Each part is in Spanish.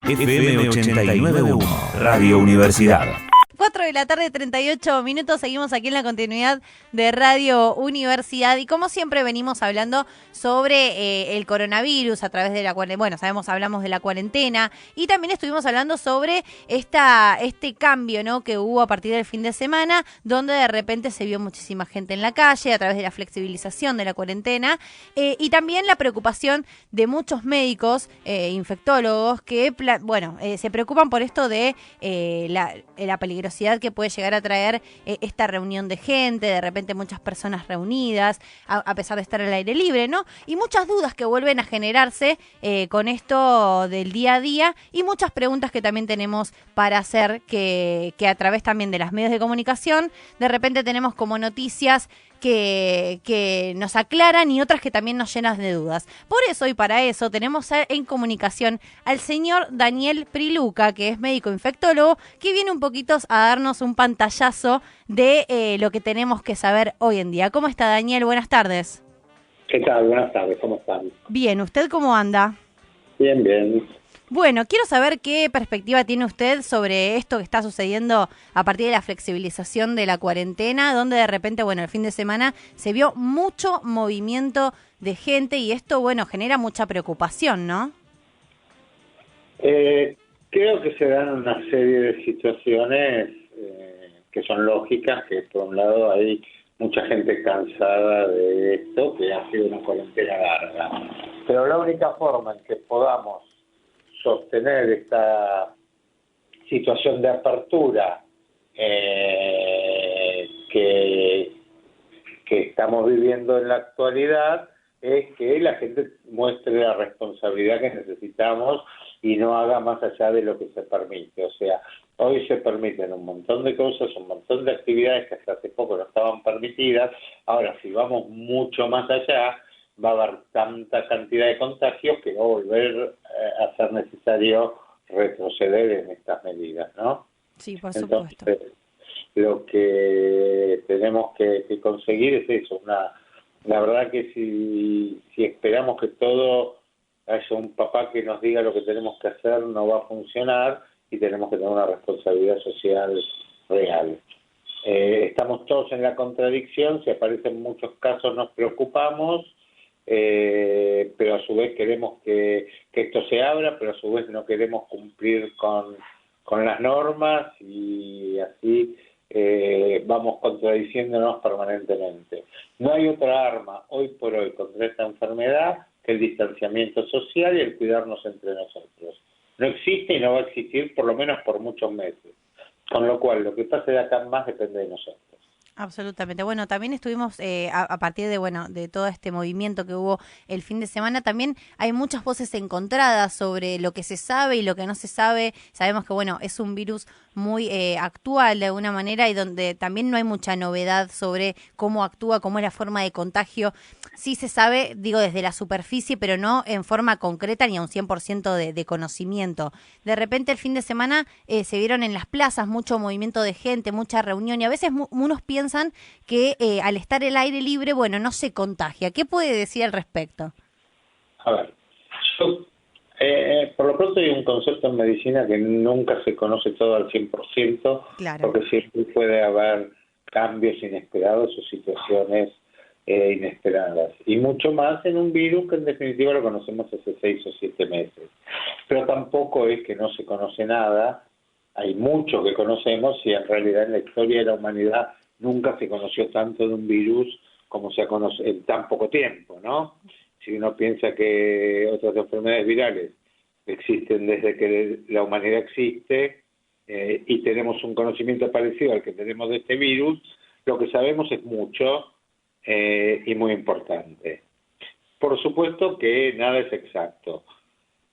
FM 89.1, Radio Universidad. 4 de la tarde, 38 minutos, seguimos aquí en la continuidad de Radio Universidad y como siempre venimos hablando sobre el coronavirus a través de la cuarentena. Bueno, hablamos de la cuarentena y también estuvimos hablando sobre este cambio, ¿no?, que hubo a partir del fin de semana, donde de repente se vio muchísima gente en la calle a través de la flexibilización de la cuarentena y también la preocupación de muchos médicos, infectólogos, que se preocupan por esto de la peligrosidad que puede llegar a traer esta reunión de gente, de repente muchas personas reunidas, a pesar de estar al aire libre, ¿no? Y muchas dudas que vuelven a generarse con esto del día a día y muchas preguntas que también tenemos para hacer que a través también de los medios de comunicación, de repente tenemos como noticias que nos aclaran y otras que también nos llenan de dudas. Por eso y para eso tenemos en comunicación al señor Daniel Priluca, que es médico infectólogo, que viene un poquito a darnos un pantallazo de lo que tenemos que saber hoy en día. ¿Cómo está, Daniel? Buenas tardes. ¿Qué tal? Buenas tardes, ¿cómo están? Bien, ¿usted cómo anda? Bien, bien. Bueno, quiero saber qué perspectiva tiene usted sobre esto que está sucediendo a partir de la flexibilización de la cuarentena, donde de repente, el fin de semana se vio mucho movimiento de gente y esto, genera mucha preocupación, ¿no? Creo que se dan una serie de situaciones que son lógicas, que por un lado hay mucha gente cansada de esto, que ha sido una cuarentena larga. Pero la única forma en que podamos sostener esta situación de apertura que estamos viviendo en la actualidad es que la gente muestre la responsabilidad que necesitamos y no haga más allá de lo que se permite. O sea, hoy se permiten un montón de cosas, un montón de actividades que hasta hace poco no estaban permitidas. Ahora, si vamos mucho más allá, va a haber tanta cantidad de contagios que va a volver a ser necesario retroceder en estas medidas, ¿no? Sí, por supuesto. Entonces, lo que tenemos que conseguir es eso, la verdad que si esperamos que todo haya un papá que nos diga lo que tenemos que hacer, no va a funcionar y tenemos que tener una responsabilidad social real. Estamos todos en la contradicción, si aparecen muchos casos nos preocupamos, pero a su vez queremos que esto se abra, pero a su vez no queremos cumplir con las normas y así vamos contradiciéndonos permanentemente. No hay otra arma hoy por hoy contra esta enfermedad que el distanciamiento social y el cuidarnos entre nosotros. No existe y no va a existir por lo menos por muchos meses. Con lo cual, lo que pase de acá en más depende de nosotros. Absolutamente. Bueno, también estuvimos a partir de todo este movimiento que hubo el fin de semana, también hay muchas voces encontradas sobre lo que se sabe y lo que no se sabe. Sabemos que, es un virus muy actual de alguna manera y donde también no hay mucha novedad sobre cómo actúa, cómo es la forma de contagio. Sí se sabe, desde la superficie, pero no en forma concreta ni a un 100% de conocimiento. De repente el fin de semana se vieron en las plazas mucho movimiento de gente, mucha reunión y a veces unos piensan que al estar el aire libre, no se contagia. ¿Qué puede decir al respecto? A ver, por lo pronto hay un concepto en medicina que nunca se conoce todo al 100%, claro, porque siempre puede haber cambios inesperados o situaciones inesperadas. Y mucho más en un virus que en definitiva lo conocemos hace 6 o 7 meses. Pero tampoco es que no se conoce nada, hay mucho que conocemos y en realidad en la historia de la humanidad nunca se conoció tanto de un virus como se ha conocido en tan poco tiempo, ¿no? Si uno piensa que otras enfermedades virales existen desde que la humanidad existe y tenemos un conocimiento parecido al que tenemos de este virus, lo que sabemos es mucho y muy importante. Por supuesto que nada es exacto,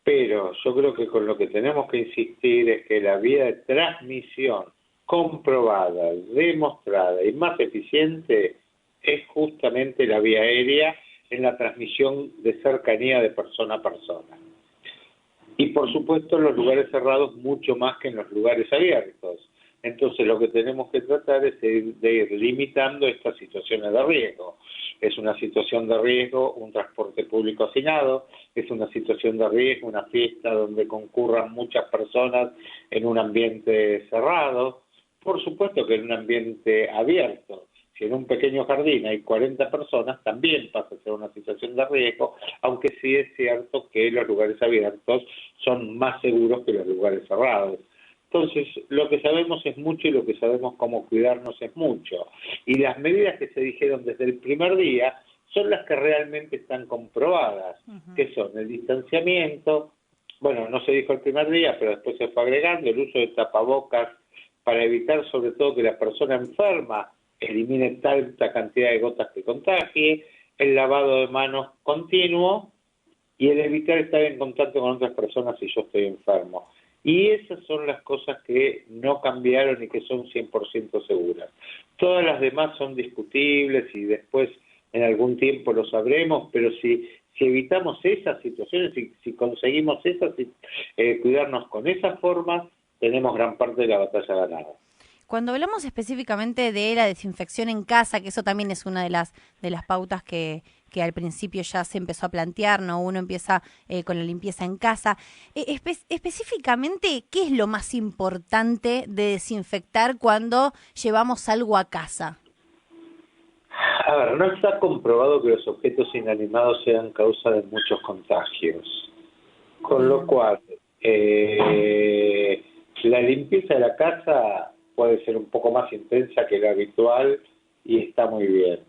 pero yo creo que con lo que tenemos que insistir es que la vía de transmisión comprobada, demostrada y más eficiente es justamente la vía aérea en la transmisión de cercanía de persona a persona. Y por supuesto en los lugares cerrados mucho más que en los lugares abiertos. Entonces lo que tenemos que tratar es de ir limitando estas situaciones de riesgo. Es una situación de riesgo un transporte público hacinado, es una situación de riesgo, una fiesta donde concurran muchas personas en un ambiente cerrado. Por supuesto que en un ambiente abierto, si en un pequeño jardín hay 40 personas, también pasa a ser una situación de riesgo, aunque sí es cierto que los lugares abiertos son más seguros que los lugares cerrados. Entonces, lo que sabemos es mucho y lo que sabemos cómo cuidarnos es mucho. Y las medidas que se dijeron desde el primer día son las que realmente están comprobadas, que son el distanciamiento, bueno, no se dijo el primer día, pero después se fue agregando el uso de tapabocas para evitar sobre todo que la persona enferma elimine tanta cantidad de gotas que contagie, el lavado de manos continuo y el evitar estar en contacto con otras personas si yo estoy enfermo. Y esas son las cosas que no cambiaron y que son 100% seguras. Todas las demás son discutibles y después en algún tiempo lo sabremos, pero si evitamos esas situaciones, si conseguimos cuidarnos con esas formas, tenemos gran parte de la batalla ganada. Cuando hablamos específicamente de la desinfección en casa, que eso también es una de las pautas que al principio ya se empezó a plantear, ¿no? Uno empieza con la limpieza en casa. Específicamente, ¿qué es lo más importante de desinfectar cuando llevamos algo a casa? A ver, no está comprobado que los objetos inanimados sean causa de muchos contagios. Con lo cual, la limpieza de la casa puede ser un poco más intensa que la habitual y está muy bien.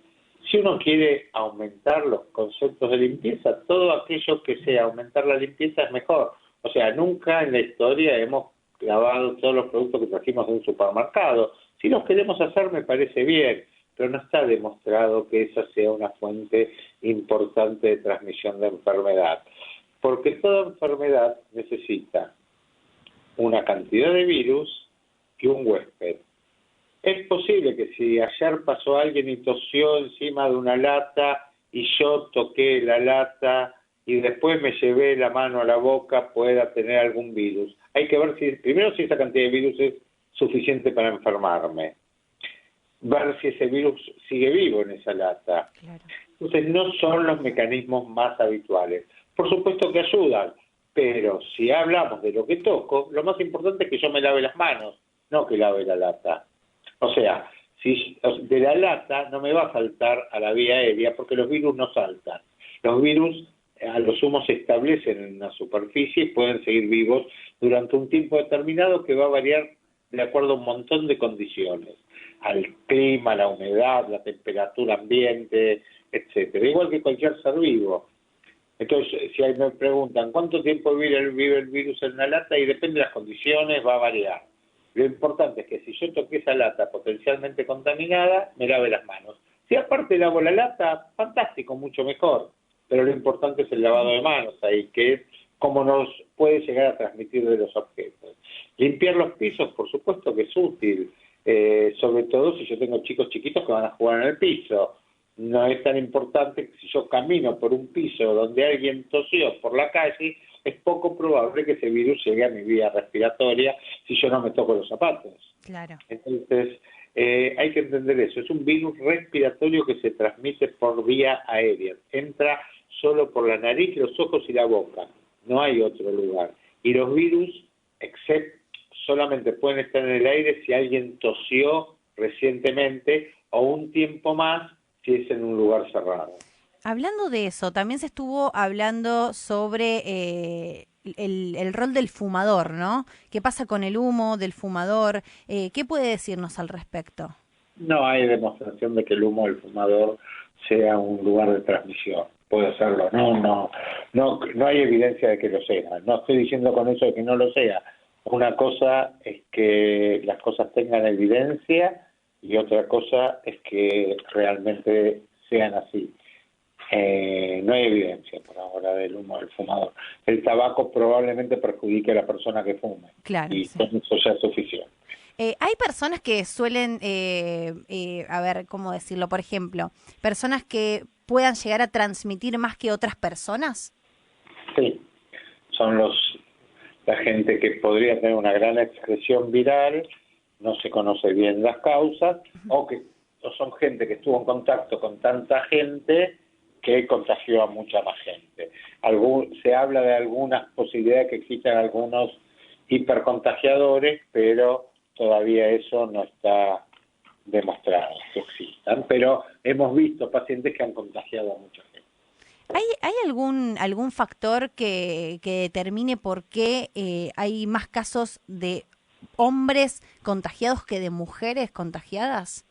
Si uno quiere aumentar los conceptos de limpieza, todo aquello que sea aumentar la limpieza es mejor. O sea, nunca en la historia hemos lavado todos los productos que trajimos de un supermercado. Si los queremos hacer, me parece bien, pero no está demostrado que esa sea una fuente importante de transmisión de enfermedad. Porque toda enfermedad necesita una cantidad de virus y un huésped. Es posible que si ayer pasó alguien y tosió encima de una lata y yo toqué la lata y después me llevé la mano a la boca, pueda tener algún virus. Hay que ver primero si esa cantidad de virus es suficiente para enfermarme. Ver si ese virus sigue vivo en esa lata. Claro. Entonces no son los mecanismos más habituales. Por supuesto que ayudan, pero si hablamos de lo que toco, lo más importante es que yo me lave las manos, no que lave la lata. O sea, si de la lata no me va a saltar a la vía aérea porque los virus no saltan. Los virus a lo sumo se establecen en una superficie y pueden seguir vivos durante un tiempo determinado que va a variar de acuerdo a un montón de condiciones, al clima, la humedad, la temperatura ambiente, etcétera. Igual que cualquier ser vivo. Entonces, si ahí me preguntan cuánto tiempo vive el virus en una lata, y depende de las condiciones, va a variar. Lo importante es que si yo toqué esa lata potencialmente contaminada, me lave las manos. Si aparte lavo la lata, fantástico, mucho mejor. Pero lo importante es el lavado de manos ahí, que es cómo nos puede llegar a transmitir de los objetos. Limpiar los pisos, por supuesto que es útil, sobre todo si yo tengo chicos chiquitos que van a jugar en el piso. No es tan importante que si yo camino por un piso donde alguien tosió por la calle, es poco probable que ese virus llegue a mi vía respiratoria si yo no me toco los zapatos. Claro. Entonces, hay que entender eso. Es un virus respiratorio que se transmite por vía aérea. Entra solo por la nariz, los ojos y la boca. No hay otro lugar. Y los virus, solamente pueden estar en el aire si alguien tosió recientemente o un tiempo más si es en un lugar cerrado. Hablando de eso, también se estuvo hablando sobre el rol del fumador, ¿no? ¿Qué pasa con el humo del fumador? ¿Qué puede decirnos al respecto? No hay demostración de que el humo del fumador sea un lugar de transmisión. Puede serlo, no hay evidencia de que lo sea. No estoy diciendo con eso de que no lo sea. Una cosa es que las cosas tengan evidencia y otra cosa es que realmente sean así. No hay evidencia por ahora del humo del fumador. El tabaco probablemente perjudique a la persona que fume. Claro, y sí. Eso ya es suficiente. Hay personas que suelen, a ver, ¿cómo decirlo? Por ejemplo, personas que puedan llegar a transmitir más que otras personas. Sí, son la gente que podría tener una gran expresión viral, no se conoce bien las causas, o son gente que estuvo en contacto con tanta gente que contagió a mucha más gente. Se habla de algunas posibilidades que existan algunos hipercontagiadores, pero todavía eso no está demostrado que existan. Pero hemos visto pacientes que han contagiado a mucha gente. ¿Hay algún factor que determine por qué hay más casos de hombres contagiados que de mujeres contagiadas?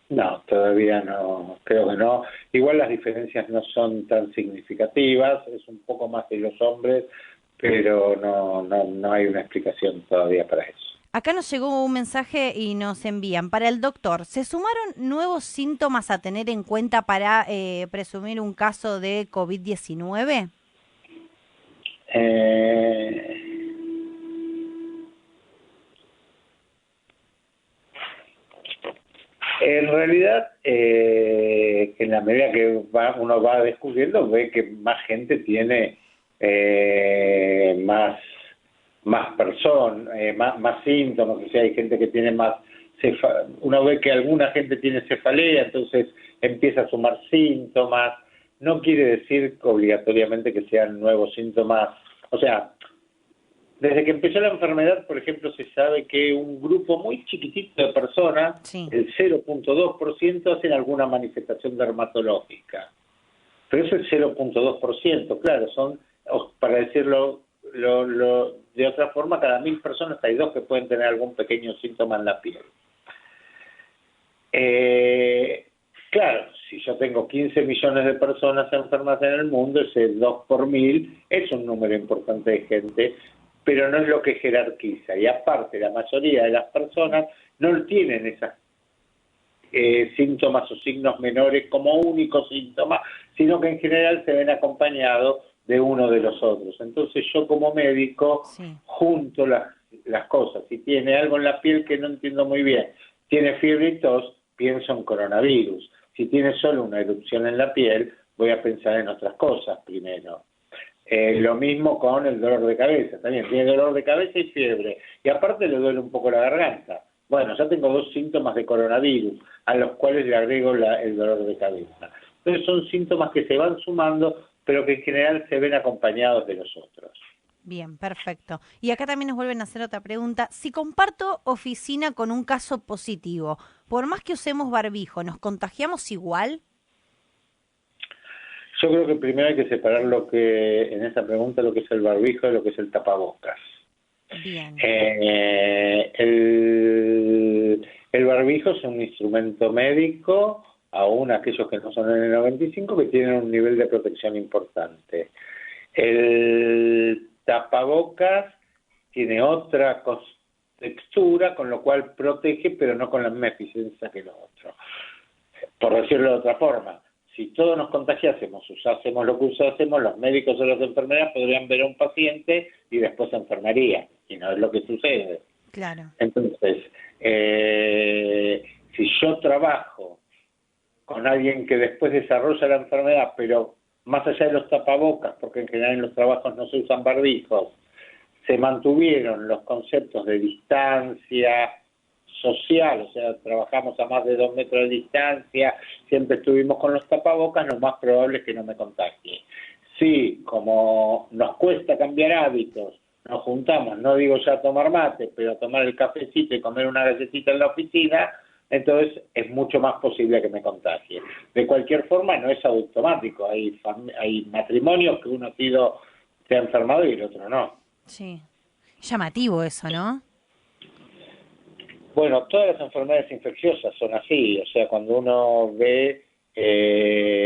No, todavía no, creo que no. Igual las diferencias no son tan significativas, es un poco más de los hombres, pero no hay una explicación todavía para eso. Acá nos llegó un mensaje y nos envían. Para el doctor, ¿se sumaron nuevos síntomas a tener en cuenta para presumir un caso de COVID-19? En realidad, en la medida que uno va descubriendo, ve que más gente tiene más personas, más síntomas, o sea, hay gente que tiene más, uno ve que alguna gente tiene cefalea, entonces empieza a sumar síntomas. No quiere decir obligatoriamente que sean nuevos síntomas, o sea, desde que empezó la enfermedad, por ejemplo, se sabe que un grupo muy chiquitito de personas, sí, el 0.2%, hacen alguna manifestación dermatológica. Pero eso es 0.2%, claro, son, para decirlo de otra forma, cada 1.000 personas hay 2 que pueden tener algún pequeño síntoma en la piel. Claro, si yo tengo 15 millones de personas enfermas en el mundo, ese 2 por 1.000 es un número importante de gente, pero no es lo que jerarquiza. Y aparte, la mayoría de las personas no tienen esos síntomas o signos menores como único síntoma, sino que en general se ven acompañados de uno de los otros. Entonces yo como médico junto las cosas. Si tiene algo en la piel que no entiendo muy bien, tiene fiebre y tos, pienso en coronavirus. Si tiene solo una erupción en la piel, voy a pensar en otras cosas primero. Lo mismo con el dolor de cabeza, también tiene dolor de cabeza y fiebre, y aparte le duele un poco la garganta. Bueno, ya tengo 2 síntomas de coronavirus, a los cuales le agrego el dolor de cabeza. Entonces son síntomas que se van sumando, pero que en general se ven acompañados de los otros. Bien, perfecto. Y acá también nos vuelven a hacer otra pregunta. Si comparto oficina con un caso positivo, por más que usemos barbijo, ¿nos contagiamos igual? Yo creo que primero hay que separar en esa pregunta lo que es el barbijo de lo que es el tapabocas. Bien. El barbijo es un instrumento médico, aún aquellos que no son N95, que tienen un nivel de protección importante. El tapabocas tiene otra textura, con lo cual protege, pero no con la misma eficiencia que lo otro. Por decirlo de otra forma, si todos nos contagiásemos, usásemos lo que usásemos, los médicos o las enfermeras podrían ver a un paciente y después se enfermaría, y no es lo que sucede. Claro. Entonces, si yo trabajo con alguien que después desarrolla la enfermedad, pero más allá de los tapabocas, porque en general en los trabajos no se usan barbijos, se mantuvieron los conceptos de distancia social, o sea, trabajamos a más de 2 metros de distancia, siempre estuvimos con los tapabocas, lo más probable es que no me contagie. Sí, como nos cuesta cambiar hábitos, nos juntamos, no digo ya a tomar mate, pero a tomar el cafecito y comer una galletita en la oficina, entonces es mucho más posible que me contagie. De cualquier forma, no es automático, hay matrimonios que uno se ha enfermado y el otro no. Sí, llamativo eso, ¿no? Bueno, todas las enfermedades infecciosas son así, o sea, cuando uno ve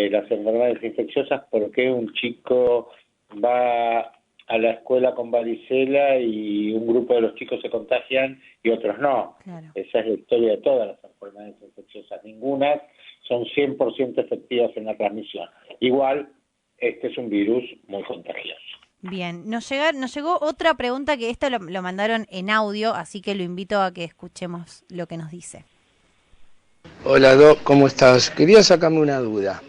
las enfermedades infecciosas, ¿por qué un chico va a la escuela con varicela y un grupo de los chicos se contagian y otros no? Claro. Esa es la historia de todas las enfermedades infecciosas, ninguna son 100% efectivas en la transmisión. Igual, este es un virus muy contagioso. Bien, nos llegó otra pregunta que esto lo mandaron en audio, así que lo invito a que escuchemos lo que nos dice. Hola Doc, ¿cómo estás? Quería sacarme una duda.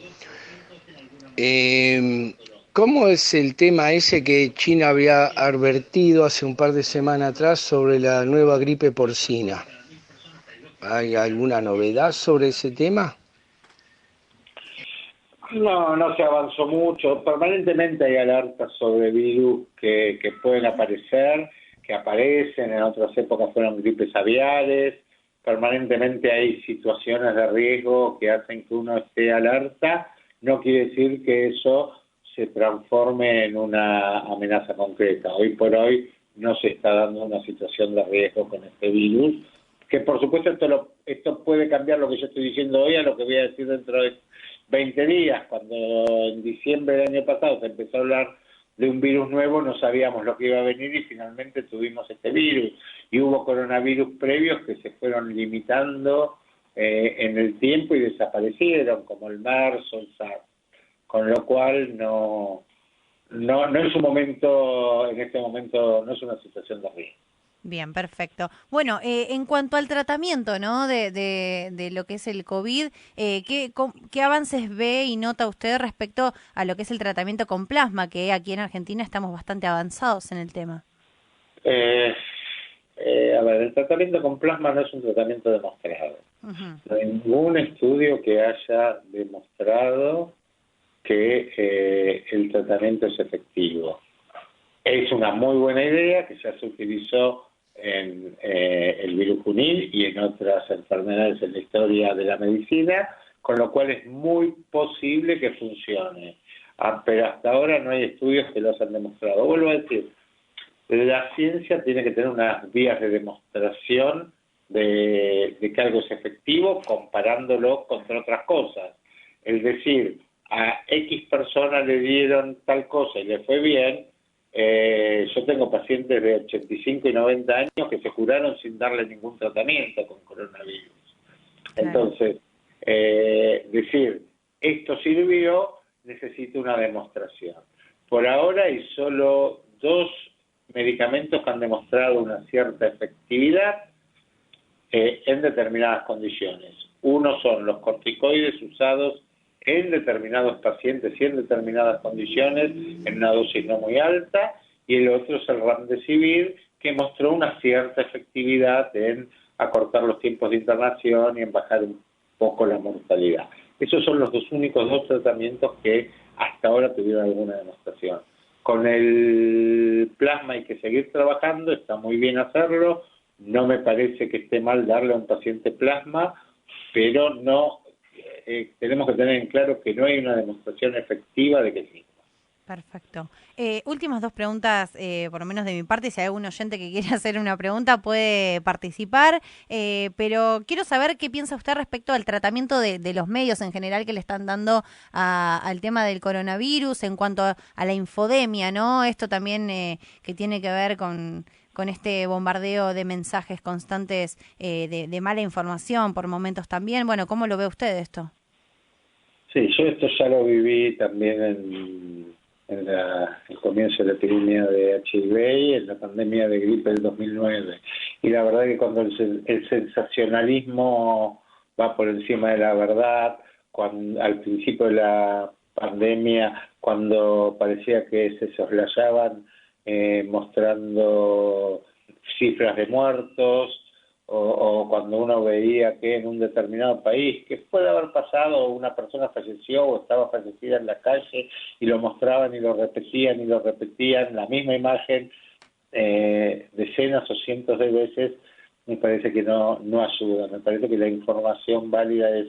¿Cómo es el tema ese que China había advertido hace un par de semanas atrás sobre la nueva gripe porcina? ¿Hay alguna novedad sobre ese tema? No, no se avanzó mucho. Permanentemente hay alertas sobre virus que pueden aparecer, que aparecen, en otras épocas fueron gripes aviares. Permanentemente hay situaciones de riesgo que hacen que uno esté alerta. No quiere decir que eso se transforme en una amenaza concreta. Hoy por hoy no se está dando una situación de riesgo con este virus, que por supuesto esto puede cambiar lo que yo estoy diciendo hoy a lo que voy a decir dentro de 20 días, cuando en diciembre del año pasado se empezó a hablar de un virus nuevo, no sabíamos lo que iba a venir y finalmente tuvimos este virus. Y hubo coronavirus previos que se fueron limitando en el tiempo y desaparecieron, como el MERS o el SARS. Con lo cual no es un momento, en este momento no es una situación de riesgo. Bien, perfecto. Bueno, en cuanto al tratamiento, ¿no? De lo que es el COVID, ¿qué avances ve y nota usted respecto a lo que es el tratamiento con plasma, que aquí en Argentina estamos bastante avanzados en el tema? A ver, el tratamiento con plasma no es un tratamiento demostrado. Uh-huh. No hay ningún estudio que haya demostrado que el tratamiento es efectivo. Es una muy buena idea que ya se utilizó en el virus Junil y en otras enfermedades en la historia de la medicina, con lo cual es muy posible que funcione. Pero hasta ahora no hay estudios que lo hayan demostrado. Vuelvo a decir, la ciencia tiene que tener unas vías de demostración de que algo es efectivo comparándolo contra otras cosas. Es decir, a X personas le dieron tal cosa y le fue bien. Yo tengo pacientes de 85 y 90 años que se curaron sin darle ningún tratamiento con coronavirus. Claro. Entonces, decir, esto sirvió, necesita una demostración. Por ahora hay solo 2 medicamentos que han demostrado una cierta efectividad en determinadas condiciones. Uno son los corticoides usados en determinados pacientes y en determinadas condiciones, en una dosis no muy alta, y el otro es el Remdesivir, que mostró una cierta efectividad en acortar los tiempos de internación y en bajar un poco la mortalidad. Esos son los únicos 2 tratamientos que hasta ahora tuvieron alguna demostración. Con el plasma hay que seguir trabajando, está muy bien hacerlo, no me parece que esté mal darle a un paciente plasma, pero no tenemos que tener en claro que no hay una demostración efectiva de que sí. Perfecto. Últimas 2 preguntas, por lo menos de mi parte. Si hay algún oyente que quiere hacer una pregunta, puede participar. Pero quiero saber qué piensa usted respecto al tratamiento de los medios en general que le están dando al tema del coronavirus en cuanto a la infodemia, ¿no? Esto también que tiene que ver con este bombardeo de mensajes constantes de mala información por momentos también. Bueno, ¿cómo lo ve usted esto? Sí, yo esto ya lo viví también en el comienzo de la epidemia de HIV y en la pandemia de gripe del 2009. Y la verdad que cuando el sensacionalismo va por encima de la verdad, al principio de la pandemia, cuando parecía que se soslayaban mostrando cifras de muertos, o cuando uno veía que en un determinado país, que puede haber pasado, una persona falleció o estaba fallecida en la calle y lo mostraban y lo repetían, la misma imagen decenas o cientos de veces, me parece que no ayuda. Me parece que la información válida es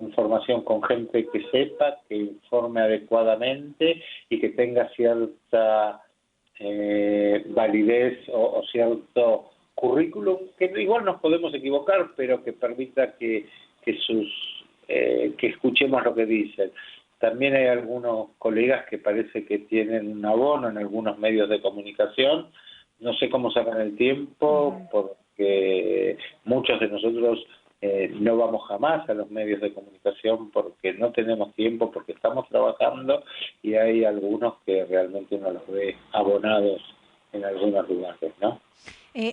información con gente que sepa, que informe adecuadamente y que tenga cierta validez o cierto currículum, que igual nos podemos equivocar, pero que permita que escuchemos lo que dicen. También hay algunos colegas que parece que tienen un abono en algunos medios de comunicación, no sé cómo sacan el tiempo, porque muchos de nosotros no vamos jamás a los medios de comunicación porque no tenemos tiempo, porque estamos trabajando, y hay algunos que realmente uno los ve abonados en algunos lugares, ¿no?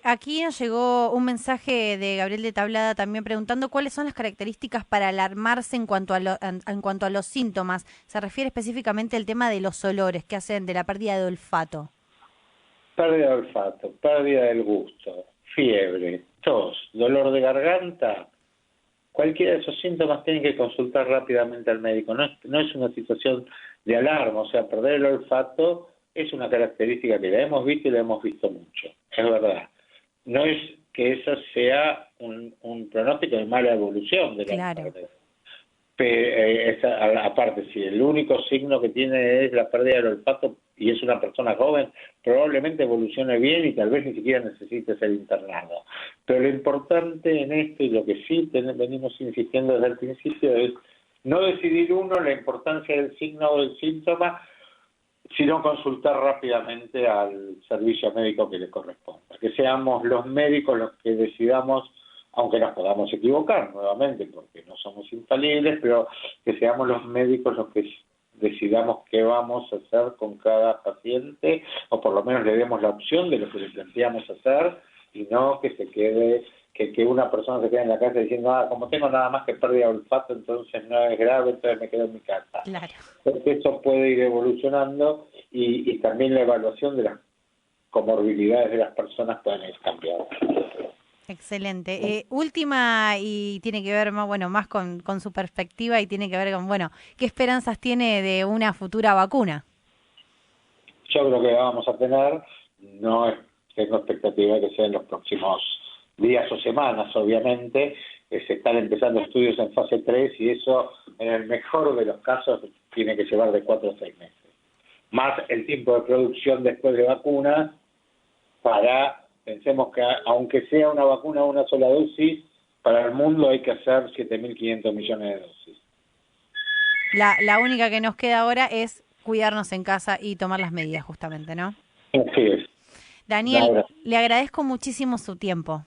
Aquí nos llegó un mensaje de Gabriel de Tablada también preguntando cuáles son las características para alarmarse en cuanto a los síntomas. Se refiere específicamente al tema de los olores que hacen de la pérdida de olfato. Pérdida de olfato, pérdida del gusto, fiebre, tos, dolor de garganta. cualquiera de esos síntomas tienen que consultar rápidamente al médico. No es una situación de alarma, o sea, perder el olfato es una característica que la hemos visto y la hemos visto mucho, es verdad. No es que eso sea un pronóstico de mala evolución de la enfermedad. Aparte, si el único signo que tiene es la pérdida del olfato y es una persona joven, probablemente evolucione bien y tal vez ni siquiera necesite ser internado. Pero lo importante en esto, y lo que sí venimos insistiendo desde el principio, es no decidir uno la importancia del signo o del síntoma, sino consultar rápidamente al servicio médico que le corresponda. Que seamos los médicos los que decidamos, aunque nos podamos equivocar nuevamente, porque no somos infalibles, pero que seamos los médicos los que decidamos qué vamos a hacer con cada paciente, o por lo menos le demos la opción de lo que le planteamos hacer, y no que se quede, que una persona se quede en la casa diciendo, como tengo nada más que pérdida de olfato, entonces no es grave, entonces me quedo en mi casa. Claro. Porque eso puede ir evolucionando y también la evaluación de las comorbilidades de las personas pueden ir cambiando. Excelente. Última, y tiene que ver más con su perspectiva y tiene que ver con, ¿qué esperanzas tiene de una futura vacuna? Yo creo que vamos a tener, tengo expectativa de que sea en los próximos días o semanas, obviamente. Se están empezando estudios en fase 3 y eso, en el mejor de los casos, tiene que llevar de 4 a 6 meses. Más el tiempo de producción después de vacunas pensemos que aunque sea una vacuna una sola dosis, para el mundo hay que hacer 7.500 millones de dosis. La única que nos queda ahora es cuidarnos en casa y tomar las medidas, justamente, ¿no? Así es. Daniel, le agradezco muchísimo su tiempo.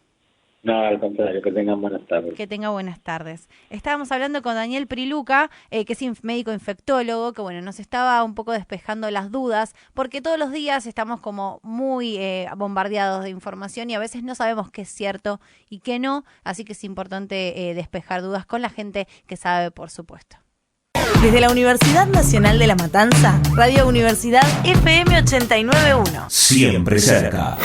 No, al contrario, que tengan buenas tardes. Que tenga buenas tardes. Estábamos hablando con Daniel Priluca, que es médico infectólogo, que nos estaba un poco despejando las dudas, porque todos los días estamos como muy bombardeados de información y a veces no sabemos qué es cierto y qué no, así que es importante despejar dudas con la gente que sabe, por supuesto. Desde la Universidad Nacional de La Matanza, Radio Universidad FM 89.1. Siempre cerca.